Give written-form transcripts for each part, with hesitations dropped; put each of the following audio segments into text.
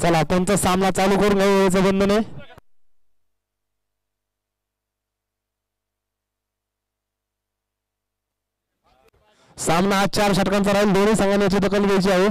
चला त्यांचा सामना चालू करून घ्यायचं बंधन आहे. सामना हा 4 षटकांचा राहील. दोन्ही संघांनी याची दखल घ्यायची आहे.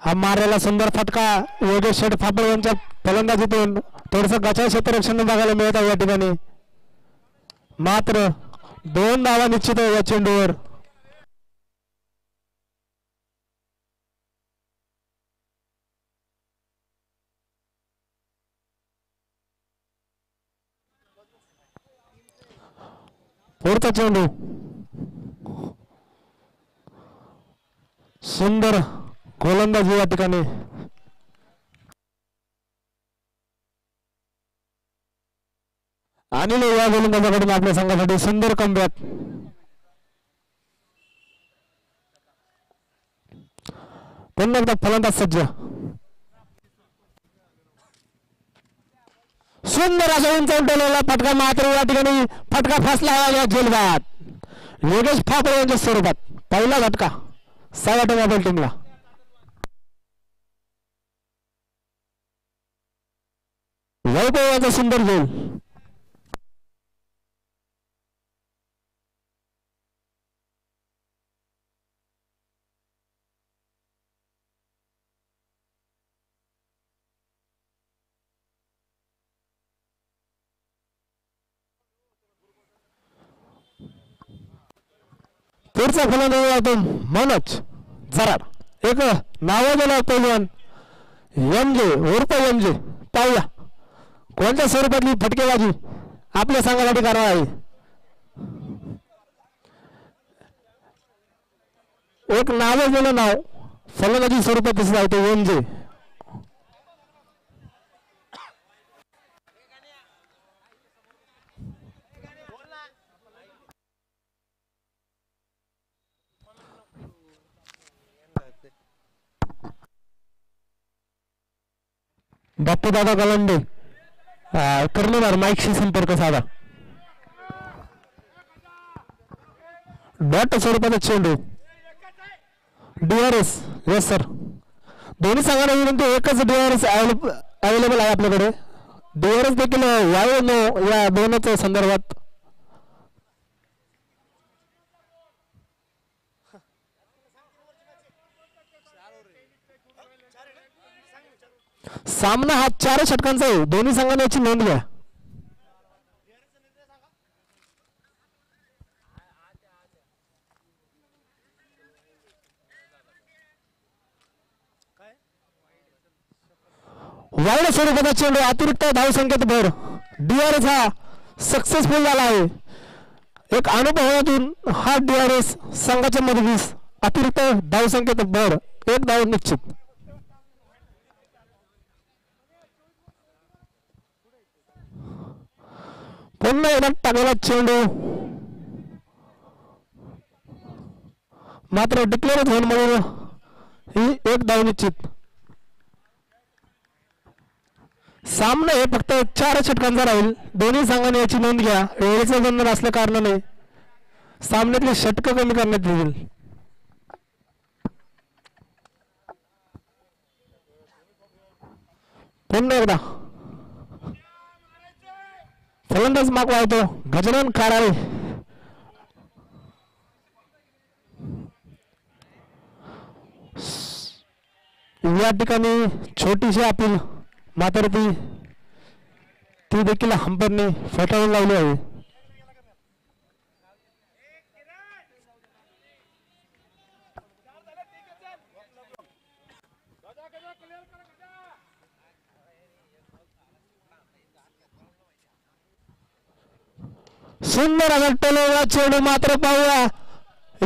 हा मारलेला सुंदर फटका योगेश शेठ फापड यांच्या फलंदाजीतून थोडस गचाळ क्षेत्ररक्षण बघायला मिळत आहे या ठिकाणी. मात्र 2 धावा निश्चित आहे या चेंडूवर. पुढचा चेंडू सुंदर गोलंदाजी या ठिकाणी. आणि या गोलंदाजाकडून आपल्या संघासाठी सुंदर कमबॅक. पुन्हा एकदा फलंदाज सज्ज. सुंदर असा उंच उलटवलेला फटका. मात्र या ठिकाणी फटका फसला या झेलबाद. योगेश फापडे यांच्या स्वरूपात पहिला झटका 6 मोबाईल टीमला. वैभवाचा सुंदर गोल. पुढचा फलंदाज होतो मनोज जराड. एक नावाजलेला पैलवान एमजे उर्फ एमजे. पाहूया कोणत्या स्वरूपातली फटकेबाजी आपल्या संघासाठी करणार आहे. एक नावाजलेलं नाव फलंदाजी स्वरूपात दिसत आहे तो एमजे. बाप्पू दादा गलांडे कर्णधार माईकशी संपर्क साधा. डॉट स्वरूपाचा चेंडू डीआरएस. Yes sir. दोन्ही संघांना विनंती एकच डीआरएस अवेलेबल आहे आपल्याकडे. डीआरएस देखील वाय नो या दोनच संदर्भात. सामना हा 4 षटकांचा आहे. दोन्ही संघांनी याची नोंद घ्या. वाईड स्वरूपाचा चेंडू अतिरिक्त धावसंख्येत भर. डीआरएस हा सक्सेसफुल झाला आहे. एक अनुभवातून हा डीआरएस संघाच्या मदतीस अतिरिक्त धावसंख्येत भर. 1 धाव निश्चित. पुन्हा एकदा टाकलेला चेंडू मात्र डिक्लेअर झोन म्हणून ही 1 धाव निश्चित. सामना हे फक्त 4 षटकांचा राहील. दोन्ही संघांनी याची नोंद घ्या. वेळेचं बंधन असल्या कारणाने सामन्यातले षटक कमी करण्यात येईल. पुन्हा एकदा फलंदाज मागवा येतो गजानन काराळे. या ठिकाणी छोटीशी अपील मात्र ती देखील हंपरने फेटाळून लावली आहे. सुंदर असा टोलवला चेंडू मात्र पाहूया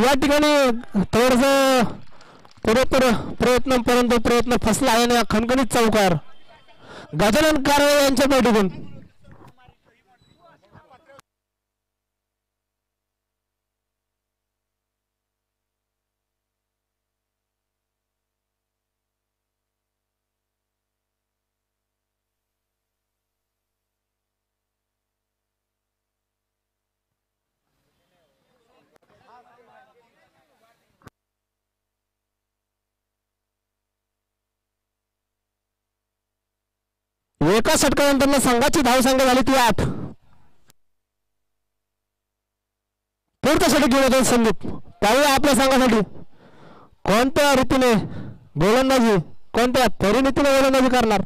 या ठिकाणी थोडस पुरेपूर प्रयत्न परंतु प्रयत्न फसला आहे आणि खणखणीत चौकार गजानन कारवे यांच्या बैठकीतून एका षटकानंतर संघाची धावसंख्या झाली ती 8. पुढचा षटक घेऊन येतो संदीप पाहूया आपल्या संघासाठी कोणत्या रीतीने गोलंदाजी कोणत्या परिणीतीने गोलंदाजी करणार.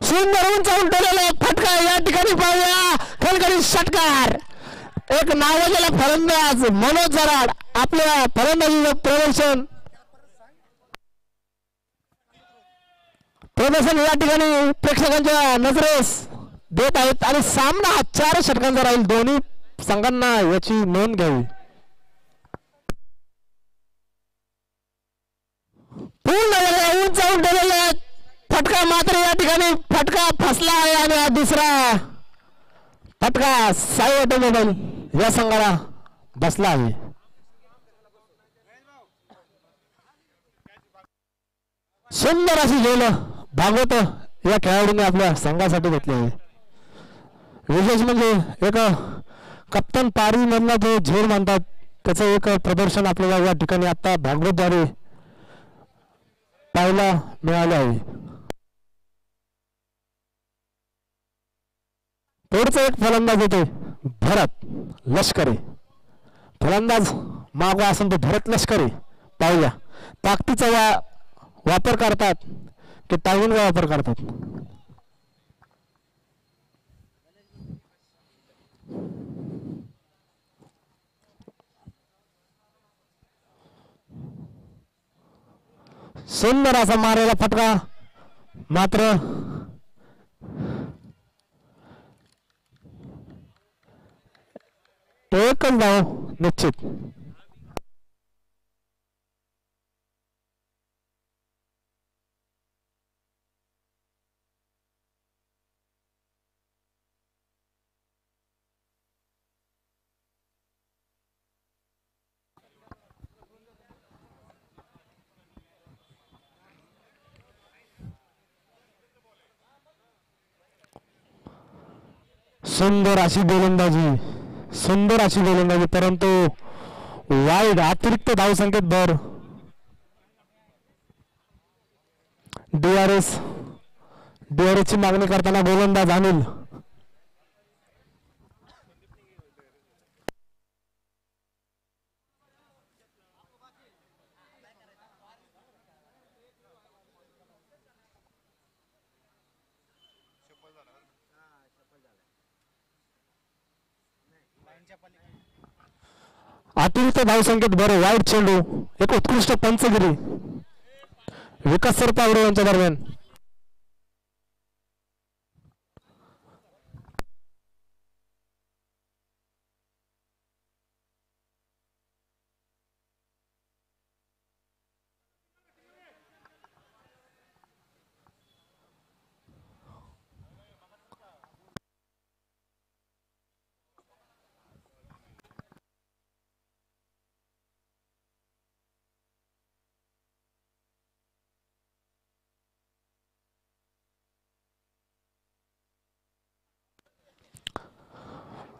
सुंदर उंचावून ठेवलेला फटका या ठिकाणी पाहूया खणखणीत षटकार एक नावाजलेला फलंदाज मनोज जराड आपल्या फलंदाजीचं प्रदर्शन या ठिकाणी प्रेक्षकांच्या नजरेस देत आहेत आणि सामना 4 षटकांचा राहील. दोन्ही संघांना याची नोंद घ्यावी. पूर्ण उंचावून ठेवलेला फटका मात्र या ठिकाणी फटका फसला आहे आणि हा दुसरा फटका साई ऑटोमोबाईल या संघाला बसला आहे. सुंदर अशी झेल भागवत या खेळाडूने आपल्या संघासाठी घेतली आहे. विशेष म्हणजे एक कप्तान पारी मधला जो झेल म्हणतात त्याचं एक प्रदर्शन आपल्याला या ठिकाणी आता भागवतद्वारे पाहायला मिळाले आहे. पुढचा एक फलंदाज येतो भरत लष्करी फलंदाज मागवा असून तो भरत लष्करी पाहूया ताकदीचा वापर करतात की टायमिंगचा वापर करतात. सुंदर असा मारलेला फटका मात्र एकच धाव निश्चित. सुंदर अशी गोलंदाजी परंतु वाईड अतिरिक्त धावसंख्येत भर. डीआरएस ची मागणी करताना गोलंदाज अनिल अतिरिक्त धावसंख्येत बरं वाईट चेंडू एक उत्कृष्ट पंचगिरी विकास सर पावडे यांच्या दरम्यान.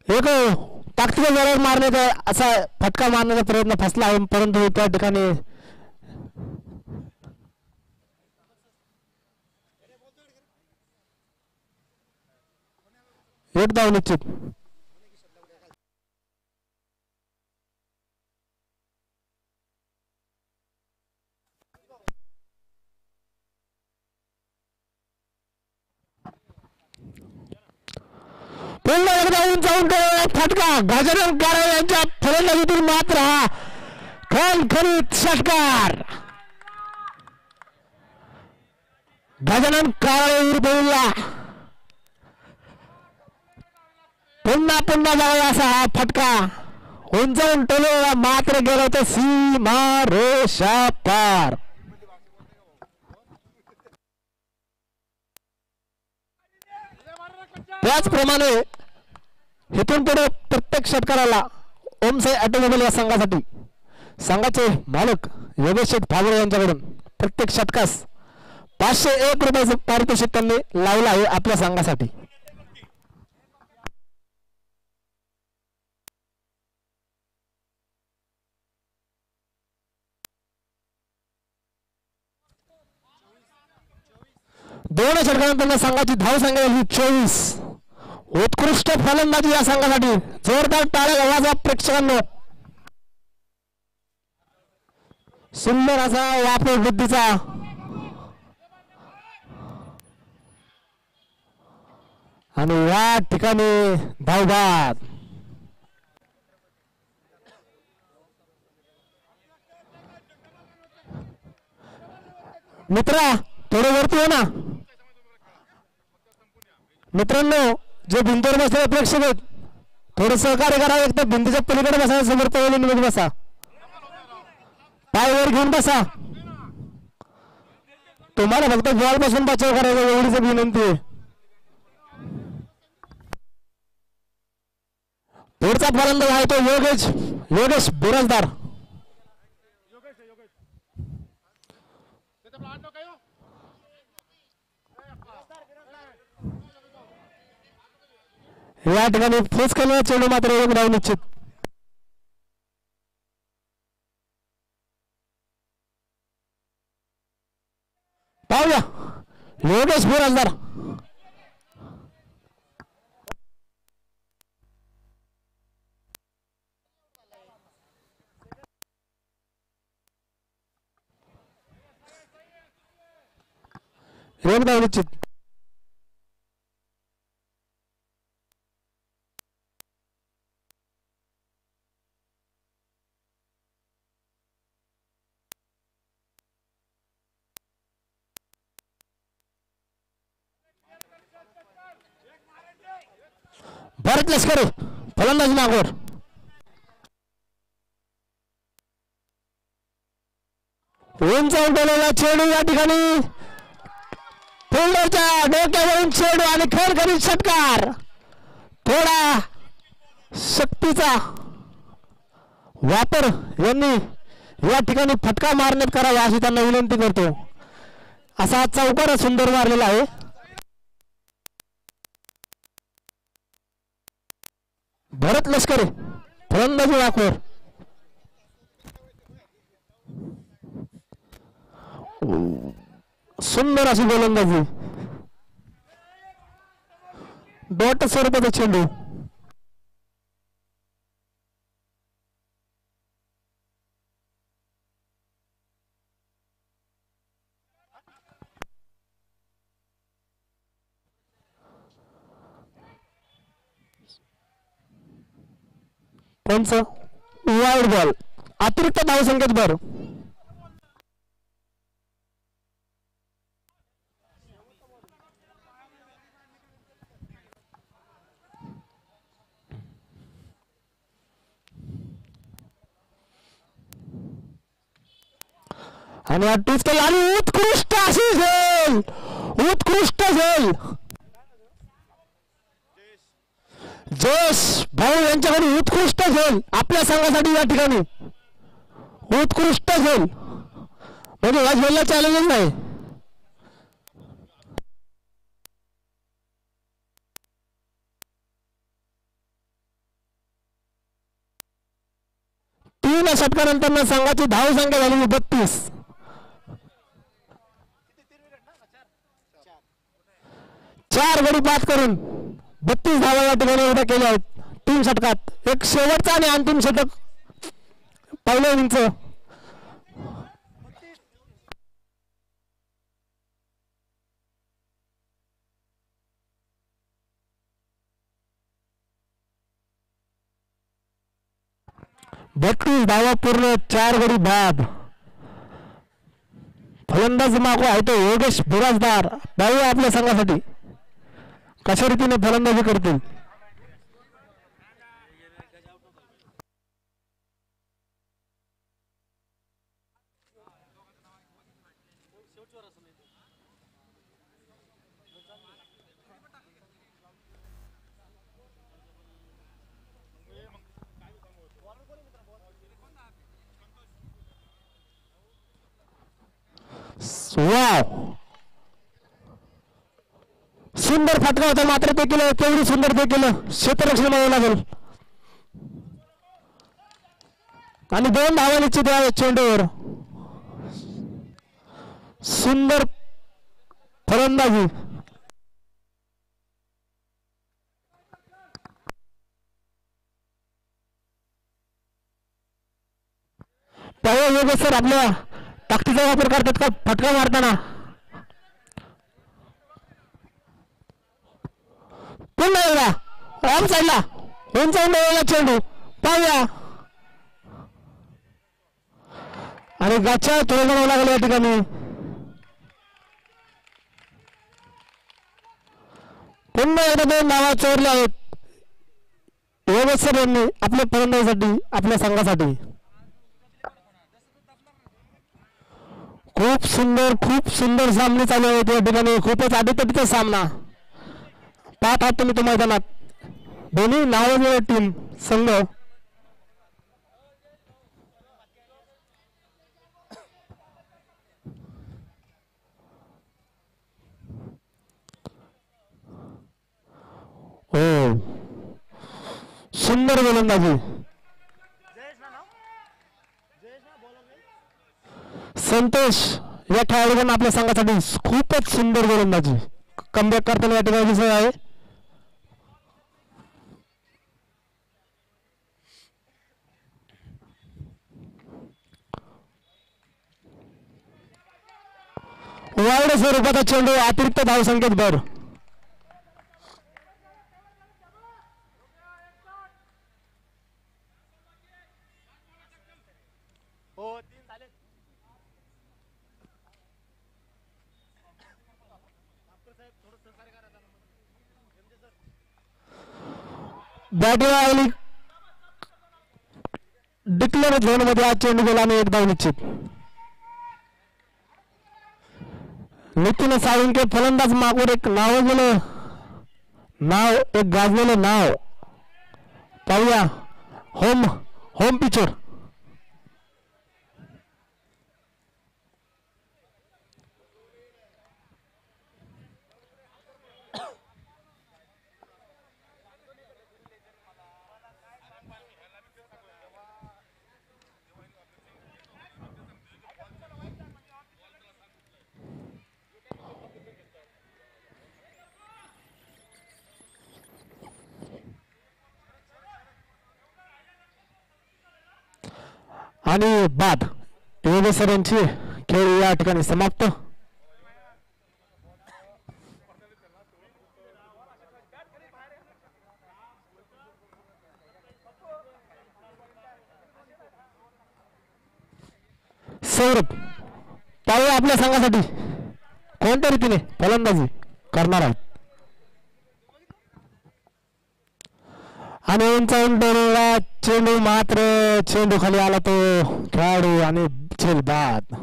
एक ताकदीचा जवळ मारण्याचा असा फटका मारण्याचा प्रयत्न फसला आहे परंतु त्या ठिकाणी एक धाव निश्चित. पुन्हा एकदा उंचावून फटका गजानन काळे यांच्या फलंदाजीतून मात्र हा खणखणीत षटकार. गजानन काळे विरुद्ध पुन्हा पुन्हा जाऊया असा हा फटका उंचावून टोलवला मात्र गेला तर सीमा रेषा पार. त्याचप्रमाणे इथून पुढे प्रत्येक षटकाराला ओमसाई ऑटोमोबाईल या संघासाठी संघाचे मालक योगेश फावरे यांच्याकडून प्रत्येक षटकास 501 रुपयाचं पारितोषिक त्यांनी लावलं आहे आपल्या संघासाठी. दोन षटकानंतर संघाची धावसंख्या झाली 24. उत्कृष्ट फलंदाजी या संघासाठी जोरदार टाळ्या आवाज प्रेक्षकांनो. सुंदर असा वापर बुद्धीचा आणि या ठिकाणी धावबाद. मित्रा थोडं वरती हो ना मित्रांनो. जे भिंतीवर बसलेले प्रेक्षक आहेत थोडं सहकार्य करा. एक तर भिंतीच्या पलीकडे बसा, समोर पवलीमध्ये बसा, पाय वर घेऊन बसा. तुम्हाला फक्त बॉल पासून बचाव करायचा एवढीच विनंती आहे. पुढचा फलंदाज आहे तो योगेश बिराजदार. या ठिकाणी फेस केलेला चेंडू मात्र एक धाव निश्चित. पाहूया योगेश बिराजदार. एक धाव निश्चित. भरत लष्करी फलंदाजी मागवर. उंचावून ठेवलेला चेंडू या ठिकाणी फिल्डरच्या डोक्यावरून चेंडू आणि खणखणीत षटकार. थोडा शक्तीचा वापर यांनी या ठिकाणी फटका मारण्यात करावा अशी त्यांना विनंती करतो. असा चौकार सुंदर मारलेला आहे. भरत लष्करी फलंदाजी वाकवर. सुंदर अशी गोलंदाजी. डॉट स्वरूपाचा चेंडू. वाईड बॉल अतिरिक्त धावसंख्येत भर. आणि उत्कृष्ट अशी झेल. उत्कृष्ट झेल जोश भाऊ यांच्याकडून उत्कृष्ट झेल आपल्या संघासाठी या ठिकाणी. उत्कृष्ट झेल म्हणजे या झेलला चॅलेंजच नाही. तीन षटकानंतर संघाची धावसंख्या झाली 32. 4 गडी बाद करून 32 धावा या ठिकाणी उभ्या केल्या आहेत 3 षटकात. एक शेवटचा आणि अंतिम षटक पहिल्या इनिंगचं. 32 धावा पूर्ण, 4 गडी बाद. फलंदाज मागो आहे तो योगेश बिराजदार. पाहूया आपल्या संघासाठी कशा रीतीने फलंदाजी करतील. वाव, सुंदर फटका होता, मात्र ते केलं तेवढी सुंदर ते केलं. क्षेत्ररक्षण मागावं लागेल आणि 2 धावा निश्चित आहे चेंडूवर. सुंदर फलंदाजी. सर आपल्या ताकदीचा वापर करतात का फटका मारताना. पुन्हा एकदा ऑन साईडला उंचावून चेंडू पाहूया आणि गाच्या थोडं बनावं लागलं या ठिकाणी. पुन्हा एकदा 2 धावा चोरल्या आहेत योगेश सर यांनी आपल्या फलंदाजीसाठी, आपल्या संघासाठी. खूप सुंदर सामने चालू आहेत या ठिकाणी. खूपच आधीतटीचा सामना पाहत आहात तुम्ही तो मैदानात. दोन्ही नावाजलेल्या टीम संघ हो, सुंदर गोलंदाजी. संतोष या खेळाडूंना आपल्या संघासाठी खूपच सुंदर गोलंदाजी कमबॅक करताना या ठिकाणी दिसत आहे. वाईड स्वरूपाचा चेंडू, अतिरिक्त धावसंख्येत भर. बॅटिंग डिक्लेअर झोन मध्ये आज चेंडू गेला आणि 1 धाव निश्चित. नितीन साळुंके फलंदाज मागून एक नावाजलेलं नाव, एक गाजलेलं नाव पाहूया. होम पिचर आणि बाद. योगेश सर यांची खेळ या ठिकाणी समाप्त. सौरभ पाहूया आपल्या संघासाठी कोणत्या रीतीने फलंदाजी करणार आहेत. आणि उंचावून चेंडू, मात्र चेंडू खाली आला तो खेळाडू आणि झेल बाद.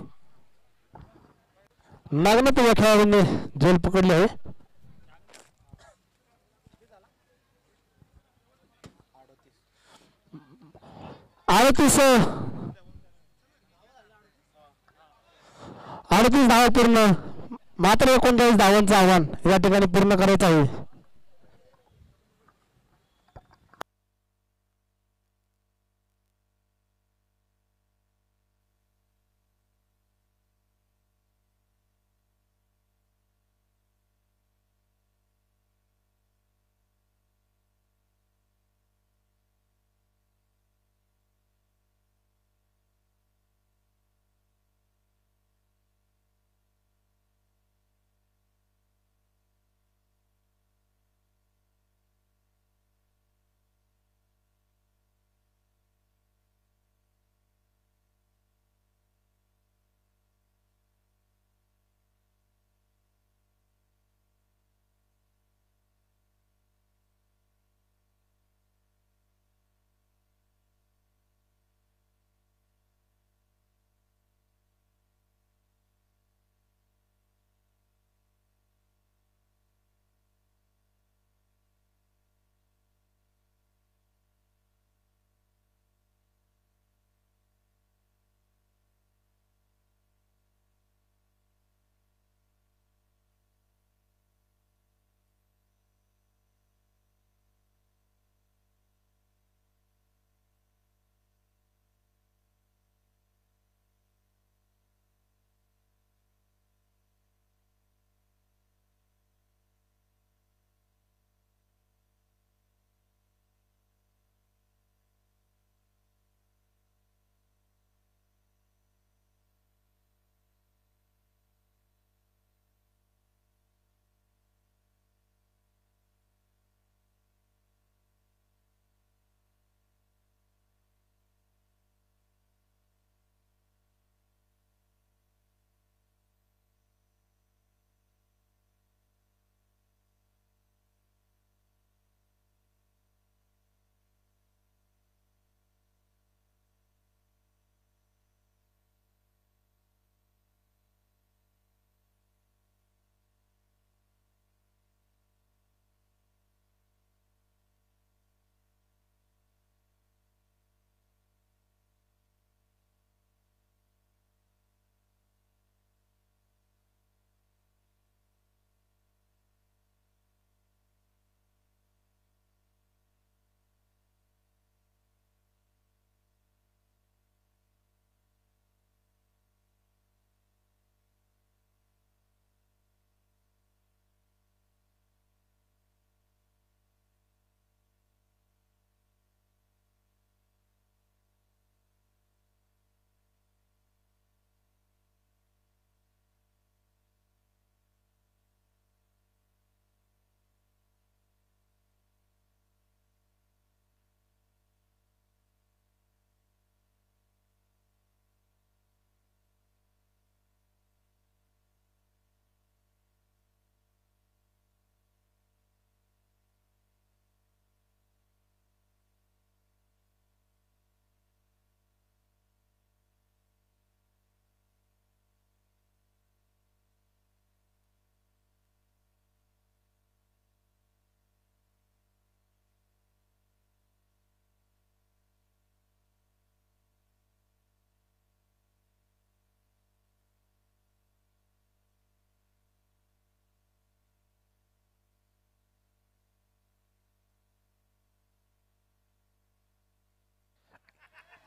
नागनाथ या खेळाडूने झेल पकडले आहे. अडतीस धावा पूर्ण, मात्र 39 धावांचं आव्हान या ठिकाणी पूर्ण करायचं आहे.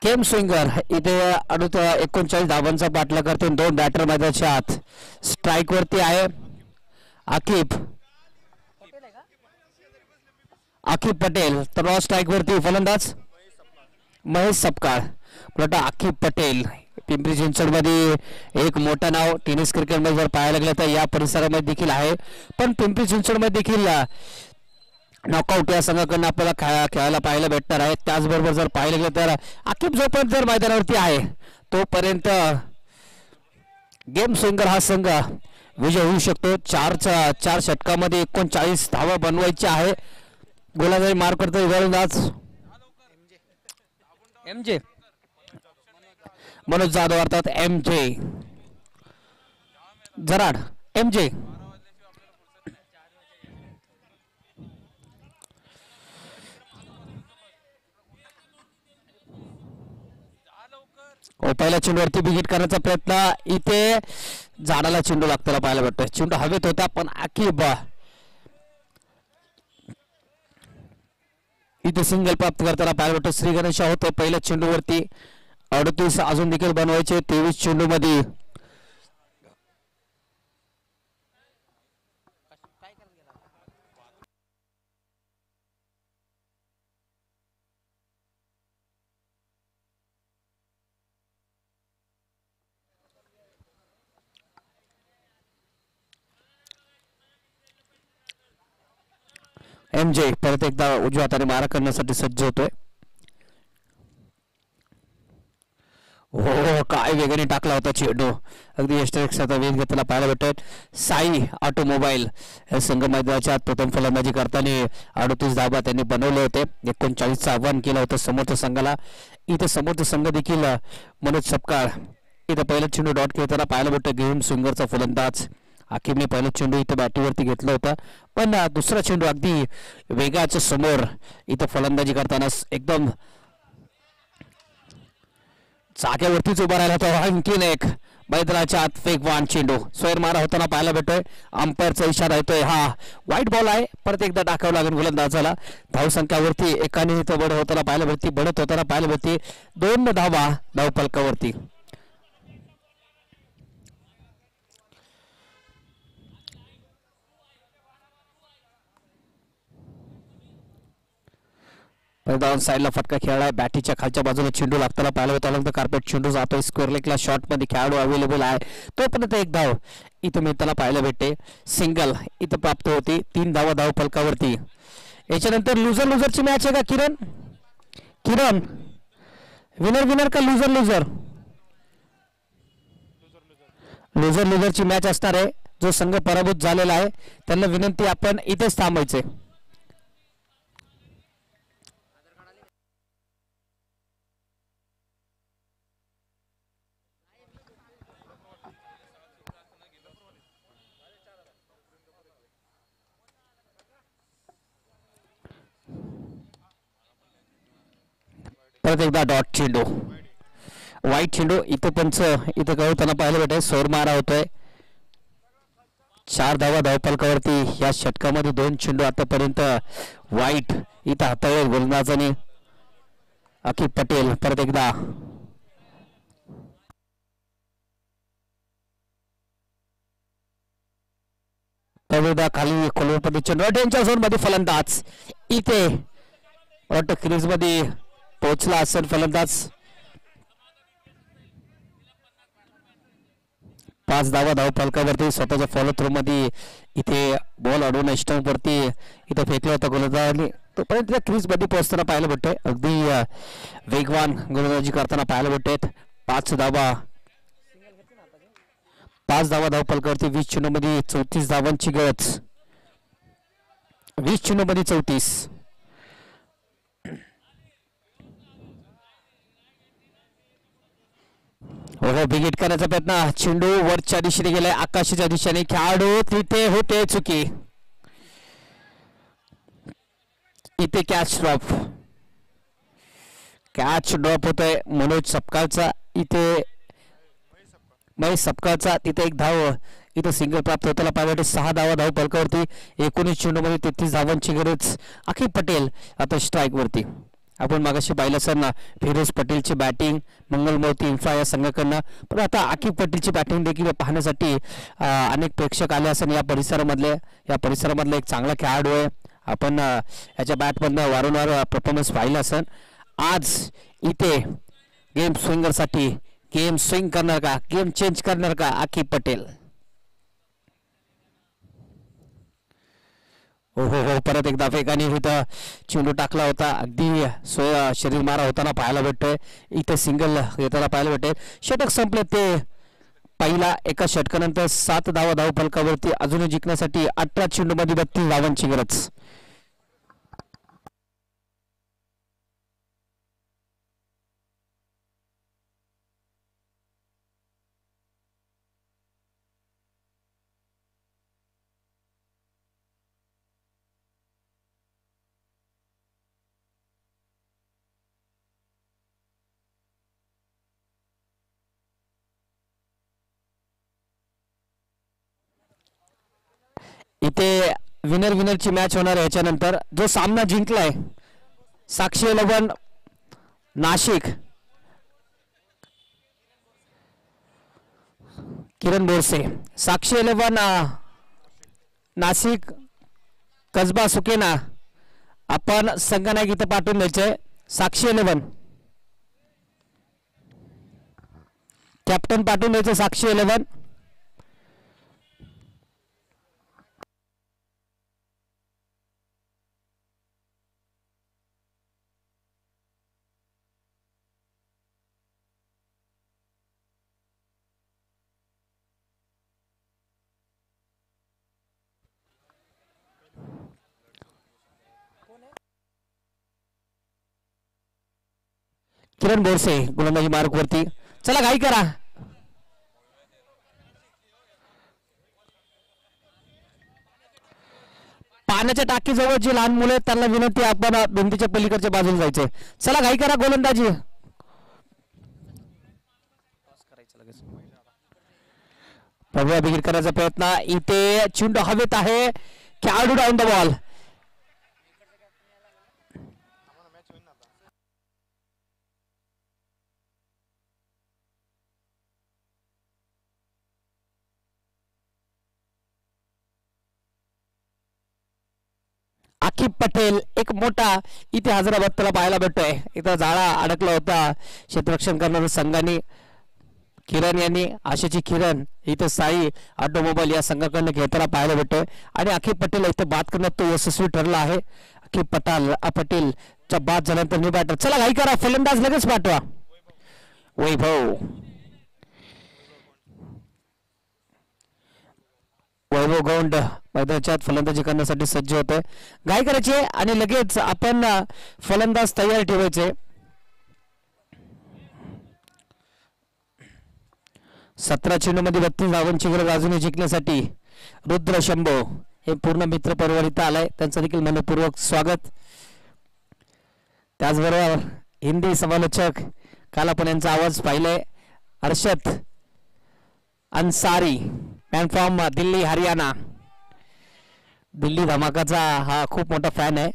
गेम स्विंगर इथे 39 धावांचा पाठला करते. 2 बॅटर मैदानाच्या आत. स्ट्राईक वरती आहे आकिब पटेल. तर स्ट्राईक वरती फलंदाज महेश सपकाळ. आकिब पटेल पिंपरी चिंचवड मध्ये एक मोठं नाव टेनिस क्रिकेट मध्ये जर पाहायला गेलं तर या परिसरामध्ये देखील आहे. पण पिंपरी चिंचवड मध्ये देखील नॉकआउट या संघाकडून आपल्याला खेळायला पाहायला भेटणार आहे. त्याचबरोबर जर पाहायला गेलं तर आकिब जोपर्यंत जर मैदानावरती आहे तोपर्यंत गेम स्विंगर हा संघ विजय होऊ शकतो. 4 षटकामध्ये 39 धावा बनवायच्या आहे. गोलंदाजी मार करतो गोलंदाज MJ मनोज जाधव अर्थात MJ जराड. MJ पहिल्या चेंडूवरती बिगिट करण्याचा प्रयत्न. इथे झाडाला चेंडू लागताना पाहायला भेटतोय. चेंडू हवेत होता पण आकिब इथे सिंगल प्राप्त करताना पाहायला भेटतो. श्री गणेश होते पहिल्या चेंडूवरती. 38 अजून देखील बनवायचे 23 चेंडू मध्ये. MJ परत एकदा उजव्या हाताने मारा करण्यासाठी सज्ज होतोय. हो काय वेगाने टाकला होता चेंडू. अगदी यष्टरेक्षाचा वेग घेताना पाहायला भेटतोय. साई ऑटोमोबाईल हे संघ मैदानाच्या प्रथम फलंदाजी करताना 38 धावा त्यांनी बनवले होते. 39चं आव्हान केलं होतं समोरच्या संघाला. इथे समोरचा संघ देखील मनोज सपकाळ इथे पहिला चेंडू डॉट खेळताना पाहायला भेटतो. गेम स्विंगरचा फलंदाज आकिबने पहिला चेंडू इथे बॅटीवरती घेतला होता पण दुसरा चेंडू अगदी वेगाच्या समोर इथे फलंदाजी करताना एकदम जागेवरतीच उभा राहिला होता. आणखीन एक मैदानाच्या आत वेगवान चेंडू स्वैर मारा होताना पाहायला भेटतोय. अंपायरचा इशारा येतोय. हा व्हाईट बॉल आहे. परत एकदा टाकावं लागेल गोलंदाजाला. धावसंख्यावरती एकाने इथं बढ़त होताना पाहायला भेटते. 2 धावा धावफलकावरती. डाऊन साईडला फटका खेळला. बॅटीच्या खालच्या बाजूला चेंडू लागताना पाहायला होता. कार्पेट चेंडू जातोय स्क्वेअर लेगला. शॉट मध्ये खेळाडू अवेलेबल आहे तोपर्यंत एक धाव इथं मिळताना पाहायला भेटते. सिंगल इथं प्राप्त होती. 3 धावा धाव फलकावरती. याच्यानंतर लुझरची मॅच आहे का किरण विनर का लुझरची मॅच असणार आहे. जो संघ पराभूत झालेला आहे त्यांना विनंती आपण इथेच थांबायचे. परत एकदा डॉट चेंडू व्हाईट चेंडू इथं पंच इथं गवताना पाहायला भेटाय. सौर मारा होतोय. 4 धावा धावफलकावरती. या षटकामध्ये 2 चेंडू आतापर्यंत व्हाईट इथं हाताळले गोलंदाजाने आकिब पटेल. परत एकदा खाली खोलवरती चेंडू यांच्या झोन मध्ये फलंदाज इथे वाटतं क्रीज मध्ये पोहोचला असेल फलंदाज. 5 धावा धावफलकावरती. स्वतःच्या फॉलो थ्रो मध्ये इथे बॉल अडवून स्टंप वरती इथे फेकला होता गोलंदाजाने. तोपर्यंत क्रीज मध्ये पोहोचताना पाहायला भेटतोय. अगदी वेगवान गोलंदाजी करताना पाहायला भेटत. 5 धावा धावफलकावरती. 20 चेंडू मध्ये 34 धावांची गरज. 20 चेंडू मध्ये 34. बिगिट करण्याचा प्रयत्न. चेंडू वरच्या दिशेने गेलाय आकाशाच्या दिशेने. खेळाडू तिथे होते चुकी. इथे कॅच ड्रॉप होतोय मनोज सपकाळचा. इथे महेश सपकाळचा. तिथे एक धाव इथे सिंगल प्राप्त होताना पाहिजे. 6 धावा धाव फलकावरती. 19 चेंडू मध्ये 33 धावांची गरज. आकिब पटेल आता स्ट्राईक वरती. आपण मागाशी पाहिलं सर ना, फिरोज पटेलची बॅटिंग, मंगलमूर्ती इन्फ्रा या संघाकडनं, पण आता आकिब पटेलची बॅटिंग देखील पाहण्यासाठी अनेक प्रेक्षक आले असेल या परिसरामधला एक चांगला खेळाडू आहे. आपण याच्या बॅटमधनं वारंवार परफॉर्मन्स पाहिला असेल. आज इथे गेम स्विंगरसाठी गेम स्विंग करणार का, गेम चेंज करणार का आकिब पटेल? हो हो हो, परत एकदा फेकाने इथं चेंडू टाकला होता, अगदी शरीर मारा होताना पाहायला भेटतोय. इथे सिंगल येताना पाहायला भेटते. षटक संपले ते पहिला एका षटकानंतर 7 धावा धावफलकावरती, अजूनही जिंकण्यासाठी 18 चेंडूमध्ये 32 धावांची गरज. इथे विनरची मॅच होणार आहे. याच्यानंतर जो सामना जिंकलाय साक्षी 11 नाशिक, किरण बोरसे, साक्षी 11 नाशिक कसबा सुकेना, आपण संघनायक इथं पाठवून द्यायचंय. साक्षी 11 कॅप्टन पाठवून द्यायचं. साक्षी 11 किरण बोरसे गोलंदाजी मार्क वरती. चला घाई करा. पाण्याच्या टाकीजवळ जी लहान मुलं आहेत त्यांना विनंती, आपण भिंतीच्या पलीकडच्या बाजूला जायचंय. चला घाई करा. गोलंदाजी प्रभू बिगिर करायचा प्रयत्न. इथे चेंडू हवेत आहे. खेळाडू down the ball. Aqib Patel एक मोठा इथे हैदराबाद त्याला पाहायला भेटतोय. इथं जाळा अडकला होता क्षेत्ररक्षण करणाऱ्या संघाने. किरण यांनी आशेची किरण इथं साई ऑटोमोबाईल या संघाकडनं घेताना पाहायला भेटतोय. आणि आकिब पटेल इथं बाद करण्यात तो यशस्वी ठरला आहे. आकिब पटेलच्या बाद झाल्यानंतर न्यू बॅटर. चला घाई करा. फलंदाज लगेच पाठवा. वैभव गौंड मैदानाच्या फलंदाजी करण्यासाठी सज्ज होते. घाई करायची आणि लगेच आपण फलंदाज तयार ठेवायचे. 17 चेंडूमध्ये 32 धावांची गरज अजूनही जिंकण्यासाठी. रुद्र शंभो हे पूर्ण मित्र परिवार इथं आलाय, त्यांचं देखील मनपूर्वक स्वागत. त्याचबरोबर हिंदी समालोचक काल आपण यांचा आवाज पाहिलाय, अर्षद अन्सारी, मॅन फ्रॉम दिल्ली हरियाणा. दिल्ली धमाकाचा हा खूप मोठा फॅन आहे.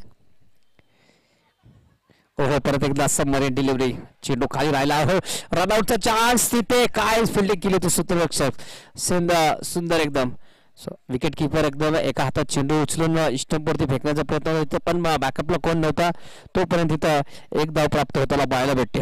ओहो, परत एकदा सबमरीन डिलिव्हरी. चेंडू खाली राहिला. हो, रनआउटचा चान्स. तिथे काय फिल्डिंग केली होती सूत्ररक्षक. सुंदर एकदम. विकेट किपर एकदम एका हातात चेंडू उचलून स्टंपवरती फेकण्याचा प्रयत्न होता, पण बॅकअपला कोण नव्हता. तोपर्यंत तिथं एक धाव प्राप्त होताना पाहायला भेटते.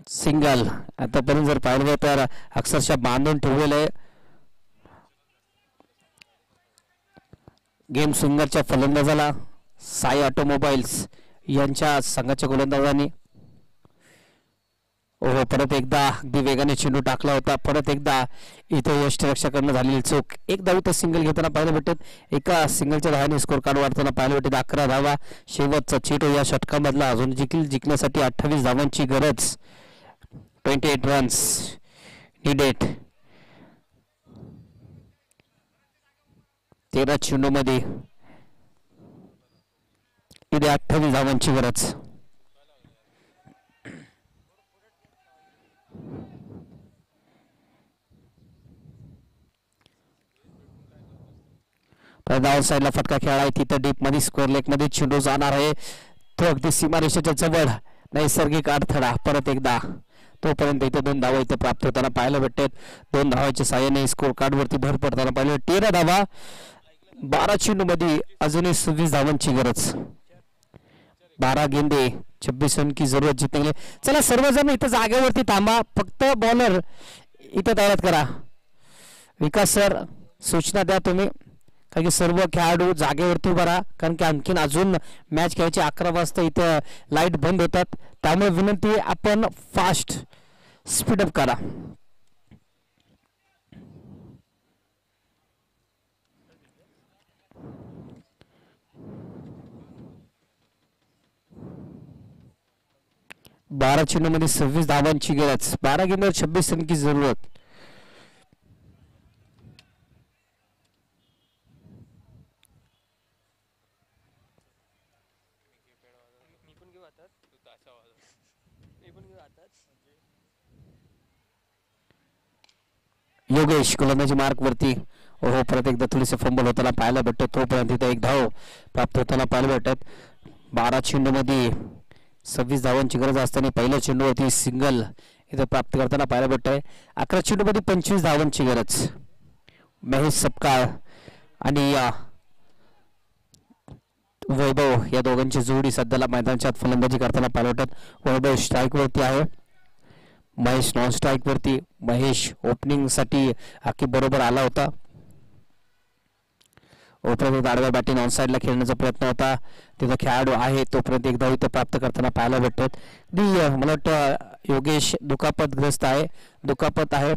सिंगल आतापर्यंत जर पाहिलं गेलं तर अक्षरशः बांधून ठेवलेलं आहे गेम सिंगलच्या फलंदाजाला साई ऑटोमोबाईल्स यांच्या संघाच्या गोलंदाजांनी. ओहो, परत एकदा अगदी वेगाने चेंडू टाकला होता. परत एकदा इथे यष्टिरक्षकांना झालेली चूक. एक धाव इथे सिंगल घेताना पाहायला भेटत. एका सिंगलच्या धावाने स्कोर कार्ड वाढताना पाहायला भेटत. 11 धावा शेवटचा चेंडू या षटकामधला. अजून जिंकण्यासाठी 28 धावांची गरज. 28 रन्स नीडेड. 13 चेंडू मध्ये इथे 28 धावांची गरज. डाऊन साईडला फटका खेळला आहे तिथं डीप मध्ये स्क्वेअर लेग मध्ये चेंडू जाणार आहे. तो अगदी सीमारेषेच्या जवळ. नैसर्गिक अडथळा. परत एकदा तोपर्यंत इथे 2 धावा इथे प्राप्त होताना पाहायला भेटतात. 2 धावाच्या साहाय्याने स्कोर कार्ड वरती भर पडताना पाहिलं. 13 धावा 12 चेंडू मध्ये अजूनही 26 धावांची गरज. 12 गेंदे 26 रन की जरूरत जीतने के लिए. चला सर्वजण इथं जागेवरती थांबा. फक्त बॉलर इथं तयार करा. विकास सर सूचना द्या तुम्ही, कारण की सर्व खेळाडू जागेवरती उभा राहा. कारण की आणखीन अजून मॅच खेळायची 11 वाजता इथं लाईट बंद होतात. त्यामुळे विनंती आपण फास्ट स्पीडअप करा. बारा चेंडू मध्ये 26 धावांची गरज. 12 गेंदवर 26 रन की जरूरत. योगेश गोलंदाजी मार्क वरती. ओहो, परत एकदा थोडीसे फंबल होताना पाहायला भेटत. तोपर्यंत इथे 1 धाव प्राप्त होताना पाहायला भेटत. 12 चेंडू मध्ये 26 धावांची गरज असताना पहिल्या चेंडूवरती सिंगल इथे प्राप्त करताना पाहायला भेटत आहे. 11 चेंडू मध्ये 25 धावांची गरज. महेश सपकाळ आणि वैभव या दोघांची जोडी सध्याला मैदानाच्या फलंदाजी करताना पाहायला भेटत. वैभव स्ट्राईक वरती आहे, महेश नॉन स्ट्राईक वरती. महेश ओपनिंग साठी आखी बरोबर आला होता. तोपर्यंत आडव्या बॅटिंग ऑन साईडला खेळण्याचा प्रयत्न होता. तिथं खेळाडू आहे तोपर्यंत एक धाव इथं प्राप्त करताना पाहायला भेटत. मला वाटतं योगेश दुखापतग्रस्त आहे. दुखापत आहे.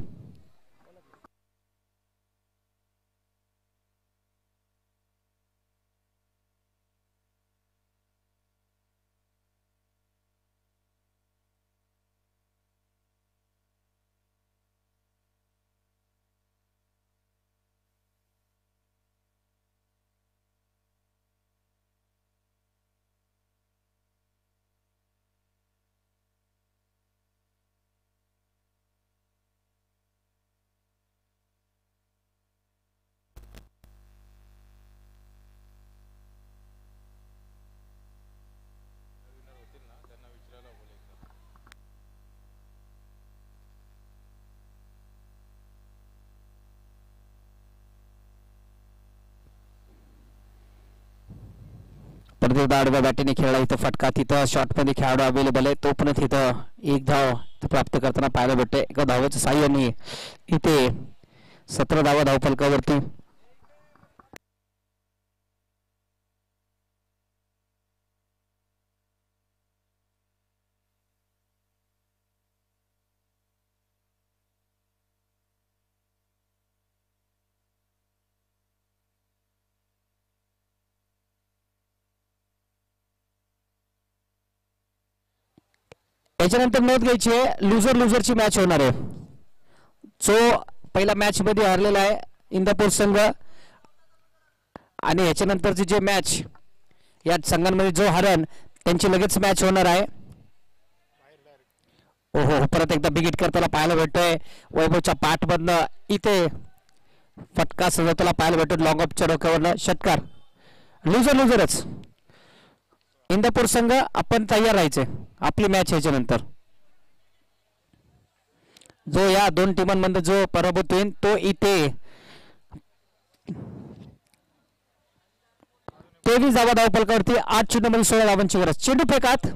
आडव्या बॅटीने खेळला. इथं फटका. तिथं शॉर्ट मध्ये खेळाडू अवेलेबल आहे. तोपर्यंत इथं 1 धाव प्राप्त करताना पाहायला भेटते. एका धावेच्या साह्याने इथे 17 धावा धावफलकावरती. याच्यानंतर नोंद घ्यायची आहे. लुझरची मॅच होणार आहे. जो पहिला मॅच मध्ये हरलेला आहे इंदापूर संघ, आणि याच्यानंतरची जे मॅच या संघांमध्ये जो हरण त्यांची लगेच मॅच होणार आहे. ओहो, परत एकदा बिगिट करताना पाहायला भेटतोय. वैभवच्या पाठमधनं इथे फटका सजवताना पाहायला भेटतो. लॉंग ऑफच्या डोक्यावरनं षटकार. लुझरच. इंदापूर संघ आपण तयार राहायचे आपली मॅच याच्यानंतर. जो या 2 टीमांमध्ये जो पराभूत होईल तो इथे 23 धावा धावफलकावरती. 8 चेंडू मध्ये 16 धावांची गरज. चेंडू फेकात.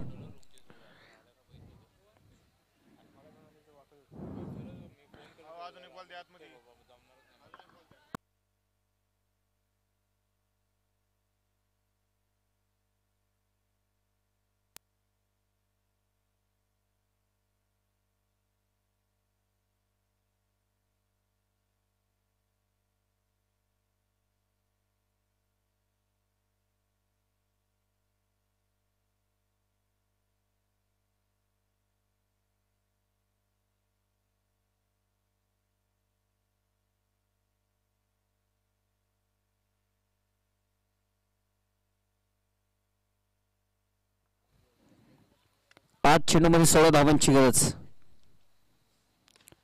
7 चेंडूमध्ये 16 धावांची गरज.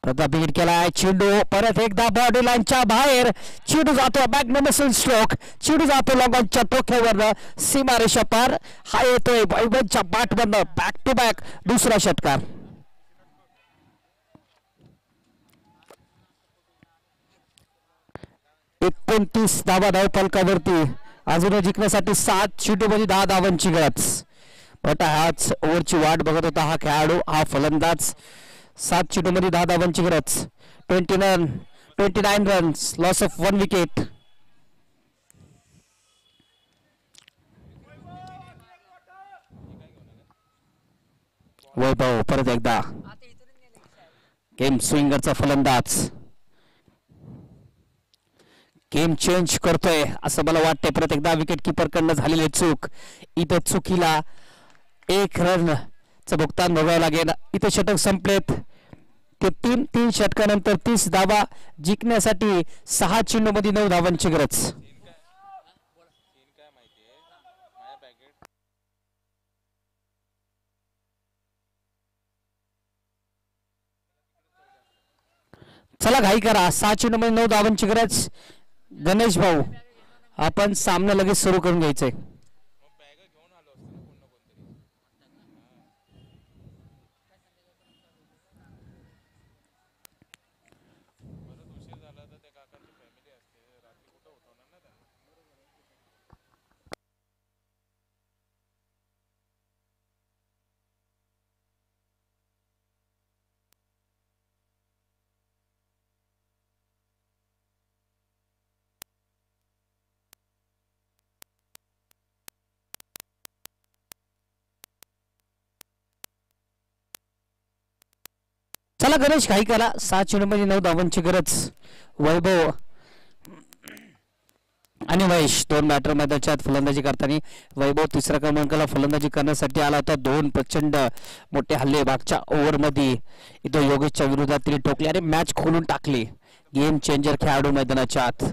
प्रताप हिट केलाय. चेंडू परत एकदा बॉडी लाईनच्या बाहेर. चेंडू जातो मॅग्निफिसंट स्ट्रोक. चेंडू जातो लॉंगॉनच्या टोक्यावर सीमारेषा पार. हा येतोय वैभवच्या बॅटमधनं बॅक टू बॅक दुसरा षटकार. एकोणतीस धावा धावफलकावरती. अजून जिंकण्यासाठी 7 चेंडूमध्ये 10 धावांची गरज. बट हाच ओव्हरची वाट बघत होता हा खेळाडू, हा फलंदाज. 7 चेंडूमध्ये 10 धावांची गरज. 29 रन्स, लॉस ऑफ 1 विकेट. वैभव परत एकदा गेम स्विंगरचा फलंदाज. गेम चेंज करतोय असं मला वाटतंय. परत एकदा विकेट किपर कडनं झालेली चूक. इथं चुकीला 1 रनचं भुगतान भोगावं लागेल. इथे षटक संपलेत. ते 3 षटकानंतर 30 धावा जिंकण्यासाठी 6 चेंडूमध्ये 9 धावांची गरज. चला घाई करा. 6 चेंडूमध्ये 9 धावांची गरज. गणेश भाऊ आपण सामना लगेच सुरू करून घ्यायचंय. चला गणेश घाई करा. 6 चेंडूमध्ये 9 धावांची गरज. वैभव आणि महेश 2 बॅटर मैदानात फलंदाजी करताना. वैभव 3ऱ्या क्रमांकाला फलंदाजी करण्यासाठी आला होता. 2 प्रचंड मोठे हल्ले मागच्या ओव्हरमध्ये इथं योगेशच्या विरोधात तिने ठोकले आणि मॅच खोलून टाकली. गेम चेंजर खेळाडू मैदानाच्या आत.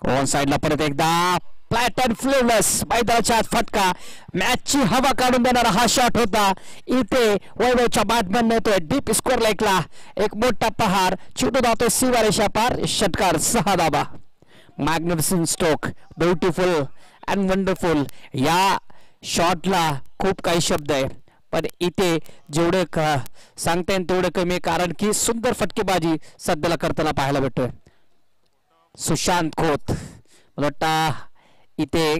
ऑन साइडला परत एकदा फ्लॅट अँड फ्लेवलेस मैदानाच्या आत फटका. मॅचची हवा काढून देणारा हा शॉट होता. इथे वैभवच्या बॅटमॅन येतोय डीप स्कोअर लाईकला एक मोठा पहार. चेंडू जातोय सीमारेषा पार. षटकार 6 धावा. Magnificent stroke, beautiful and wonderful. या शॉटला खूप काही शब्द आहे पण इथे जेवढे सांगता येईल तेवढे कमी, कारण की सुंदर फटकेबाजी सध्याला करताना पाहायला भेटतोय. सुशांत खोत मला वाटतं इथे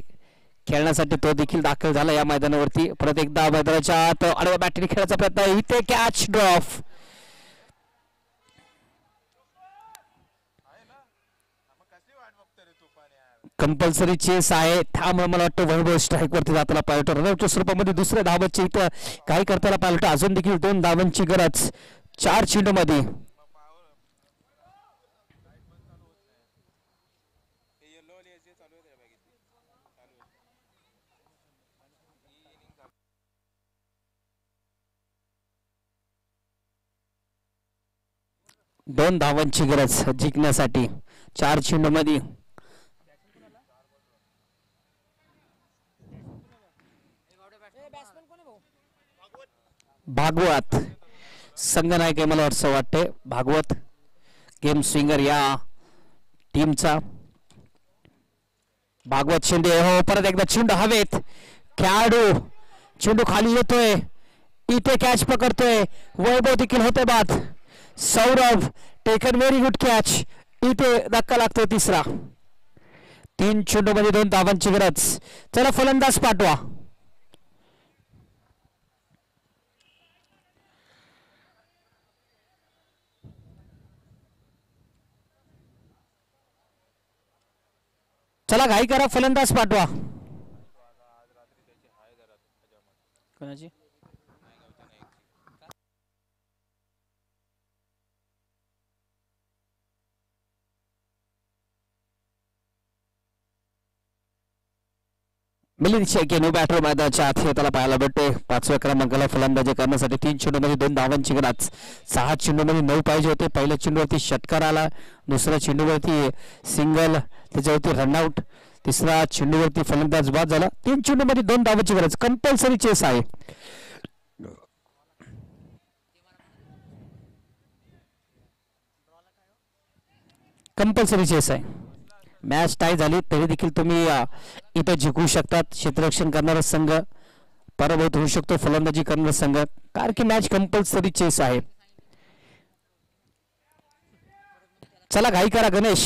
खेळण्यासाठी तो देखील दाखल झाला या मैदानावरती. परत एकदा मैदानाच्या आत आडव्या बॅटरी खेळायचा प्रयत्न. इथे कॅच ड्रॉप. कंपल्सरी चेस आहे त्यामुळे मला वाटतं वैभव स्ट्राईक वरती जाताना पाहिजे. रनआउटच्या स्वरूपामध्ये दुसऱ्या धावांची इथं काही करताना पाहिलं. अजून देखील 2 धावांची गरज 4 चेंडूमध्ये. दोन धावांची गरज जिंकण्यासाठी 4 चेंडूमध्ये. भागवत संघनायक आहे मला असं वाटते. भागवत गेम स्विंगर या टीमचा. भागवत शेंडे हो परत एकदा चेंडू हवेत. खेळाडू चेंडू खाली येतोय. इथे कॅच पकडतोय. वैभव देखील होते बाद. Saurabh taken very good catch. इथे धक्का लागतोय 3रा. 3 चेंडूमध्ये 2 धावांची गरज. चला फलंदाज पाठवा. चला घाई करा, फलंदाज पाठवा. कोणाची मिलिंद शेळके न्यू बॅटर मैदानाच्या आत त्याला पाहायला भेटतोय. 5व्या क्रमांकाला फलंदाजी करण्यासाठी 3 चेंडूमध्ये 2 धावांची गरज. 6 चेंडूमध्ये 9 पाहिजे होते. पहिल्या चेंडूवरती षटकार आला. दुसऱ्या चेंडूवरती सिंगल, त्याच्यावरती रनआउट, तिसरा चेंडूवरती फलंदाज बाद झाला. 3 चेंडूमध्ये 2 धावांची गरज. कंपल्सरी चेस आहे. कंपल्सरी चेस आहे. मॅच टाय झाली तरी देखील तुम्ही इथं जिंकू शकतात. क्षेत्ररक्षण करणारा संघ पराभूत होऊ शकतो फलंदाजी करणारा संघ, कारण की मॅच कंपल्सरी चेस आहे. चला घाई करा गणेश.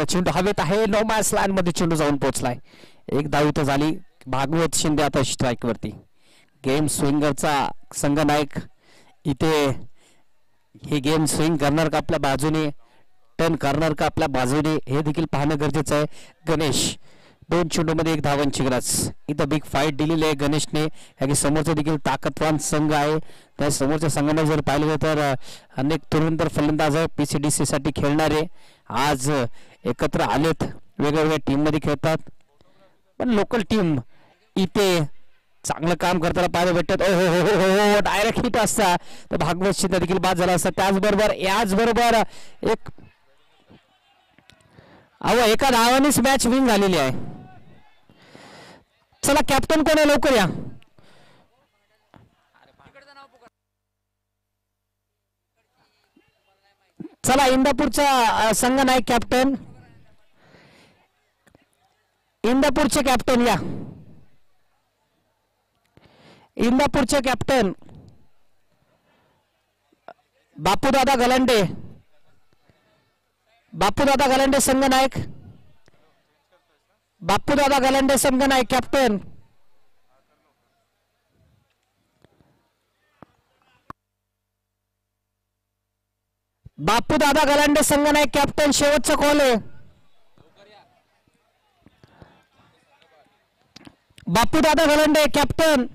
चेंडू हवेत आहे. नो मॅच लाईन मध्ये चेंडू जाऊन पोहोचलाय. एक धाव इथं झाली. भागवत शिंदे आता स्ट्राईक वरती. गेम स्विंगरचा संघनायक इथे हे गेम स्विंग करणार का आपल्या बाजूने, टर्न करणार का आपल्या बाजूने, हे देखील पाहणं गरजेचं आहे. गणेश 2 चेंडूमध्ये 1 धावांची गरज. इथं बिग फाईट दिलेली आहे गणेशने. या समोरचा देखील ताकदवान संघ आहे. त्या समोरच्या संघाने जर पाहिलं गेलं तर अनेक तुरंतर फलंदाज आहे PCDC साठी खेळणारे. आज एकत्र आलेत, वेगवेगळ्या टीम मध्ये खेळतात. पण लोकल टीम इथे चांगलं काम करताना पाहायला भेटतात. ओ हो हो हो हो डायरेक्ट हिट असता तर भागवत शिंदे देखील बाद झाला असता. त्याचबरोबर एक एका धावानेच मॅच विन झालेली आहे. चला कॅप्टन कोण आहे लवकर या. चला इंदापूरचा संघ नाही कॅप्टन. इंदापूरचे कॅप्टन या. इंदापूरचे कॅप्टन बापूदादा गलांडे. बापूदादा गलांडे संघ नायक. बापूदादा गलांडे संघ नायक कॅप्टन. बापूदादा गलांडे संघ नायक कॅप्टन. शेवटचा कॉल आहे. बापूदादा गलांडे कॅप्टन.